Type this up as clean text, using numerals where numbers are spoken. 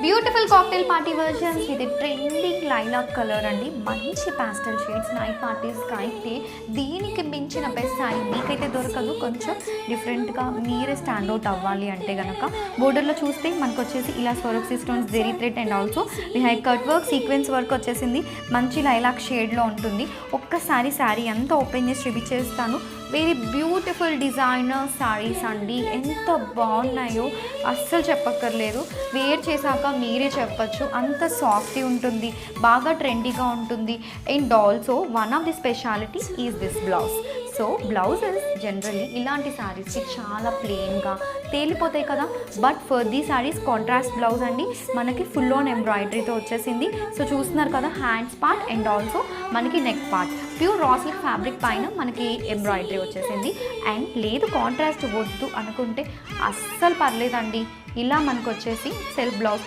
Beautiful cocktail party versions. ఇది trending lilac colour అండి. మంచి పాస్టల్ షేడ్స్. నైట్ పార్టీస్కి అయితే దీనికి మించిన బెస్ట్ శారీ మీకైతే దొరకదు. కొంచెం డిఫరెంట్గా మీరే స్టాండ్అవుట్ అవ్వాలి అంటే కనుక బోర్డర్లో చూస్తే మనకు వచ్చేసి ఇలా స్వరూప్సీ stones, zari thread and also behind cut work, sequence work వచ్చేసింది. మంచి లైలాక్ షేడ్లో ఉంటుంది. ఒక్కసారి శారీ అంతా ఓపెన్ చేసి చూపించేస్తాను. వెరీ బ్యూటిఫుల్ డిజైనర్ శారీస్ అండి. ఎంత బాగున్నాయో అస్సలు చెప్పక్కర్లేదు. వేర్ చేశాక మీరే చెప్పచ్చు, అంత సాఫ్టీ ఉంటుంది, బాగా ట్రెండీగా ఉంటుంది. And also one of the speciality is this blouse. So blouses generally ఇలాంటి శారీస్కి చాలా ప్లెయిన్గా తేలిపోతాయి కదా, but for the saris contrast blouse అండి. మనకి ఫుల్ ఆన్ ఎంబ్రాయిడరీతో వచ్చేసింది. సో చూస్తున్నారు కదా, హ్యాండ్స్ పార్ట్ అండ్ ఆల్సో మనకి neck part pure raw silk fabric పైన మనకి ఎంబ్రాయిడరీ వచ్చేసింది. అండ్ లేదు కాంట్రాస్ట్ వద్దు అనుకుంటే అస్సలు పర్లేదండి. ఇలా మనకు వచ్చేసి సెల్ఫ్ బ్లౌజ్